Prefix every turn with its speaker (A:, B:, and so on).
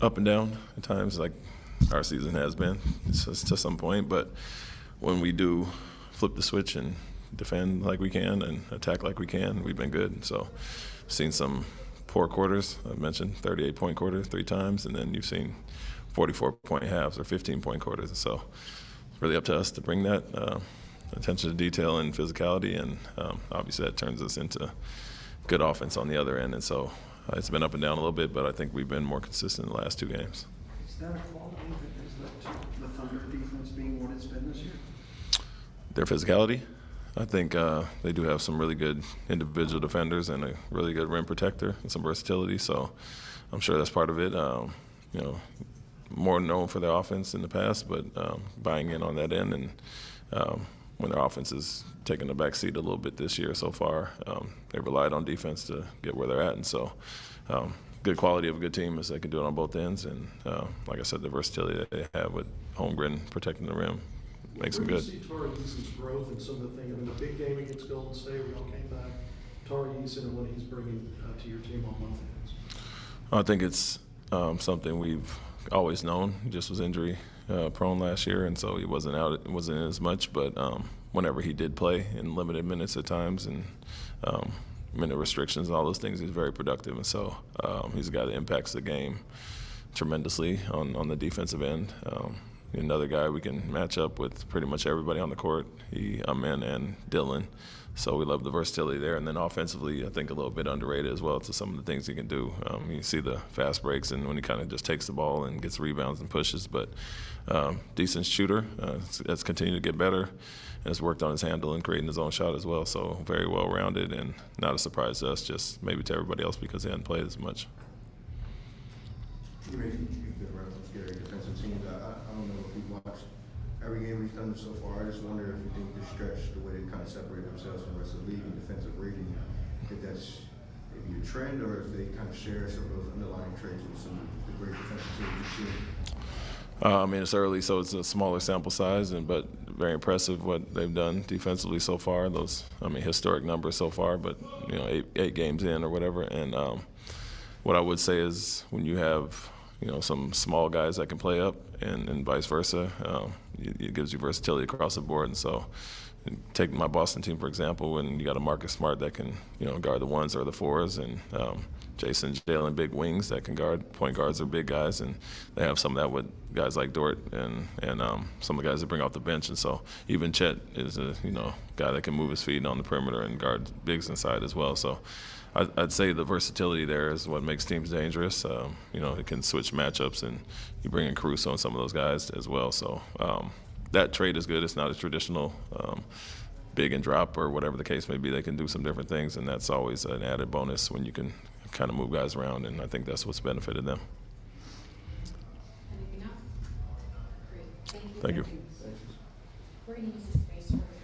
A: up and down at times, like our season has been to some point. But when we do flip the switch and defend like we can and attack like we can, we've been good. So seen some poor quarters. I've mentioned 38-point quarter 3 times, and then you've seen 44-point halves or 15-point quarters. And so it's really up to us to bring that attention to detail and physicality, and obviously that turns us into good offense on the other end. And so it's been up and down a little bit, but I think we've been more consistent in the last 2 games.
B: Is that a quality that has led to the Thunder defense being what it's been this year?
A: Their physicality. I think they do have some really good individual defenders and a really good rim protector and some versatility. So I'm sure that's part of it. More known for their offense in the past, but buying in on that end. And when their offense is taking the back seat a little bit this year so far, they relied on defense to get where they're at. And so good quality of a good team is they can do it on both ends. And like I said, the versatility that they have with Holmgren protecting the rim makes them good.
C: Where do you see Tari Eason's growth and some of the things? I mean, the big game against Golden State, we all came back. Tari Eason and what he's bringing to your team on both ends.
A: I think it's something we've always known. He just was injury prone last year, and so he wasn't out. Wasn't in as much, but whenever he did play in limited minutes at times and minute restrictions and all those things, he's very productive. And so he's a guy that impacts the game tremendously on the defensive end. Another guy we can match up with pretty much everybody on the court. Amen and Dylan. So we love the versatility there. And then offensively, I think a little bit underrated as well to some of the things he can do. You see the fast breaks and when he kind of just takes the ball and gets rebounds and pushes. But decent shooter. That's continued to get better. And has worked on his handle and creating his own shot as well. So very well-rounded and not a surprise to us, just maybe to everybody else because he hadn't played as much.
D: You made good reference, Gary, defensive teams. I don't know if you've watched every game we've done so far. I just wonder if you think the stretch, the way they kind of separate themselves from the rest of the league in defensive rating, if that's maybe a trend or if they kind of share some of those underlying traits with some of the great defensive teams you've seen.
A: I mean, it's early, so it's a smaller sample size, but very impressive what they've done defensively so far. Those, historic numbers so far, but eight games in or whatever. And what I would say is when you have some small guys that can play up and vice versa, it gives you versatility across the board. And so take my Boston team, for example, when you got a Marcus Smart that can guard the ones or the fours, and Jason, Jalen, big wings that can guard. Point guards are big guys, and they have some of that with guys like Dort and some of the guys that bring off the bench. And so even Chet is a guy that can move his feet on the perimeter and guard bigs inside as well. So I'd say the versatility there is what makes teams dangerous. It can switch matchups, and you bring in Caruso and some of those guys as well. So that trade is good. It's not a traditional big and drop or whatever the case may be. They can do some different things, and that's always an added bonus when you can kind of move guys around, and I think that's what's benefited them.
E: Anything else? Great. Thank you.
A: Thank you.
E: We're going to use this space for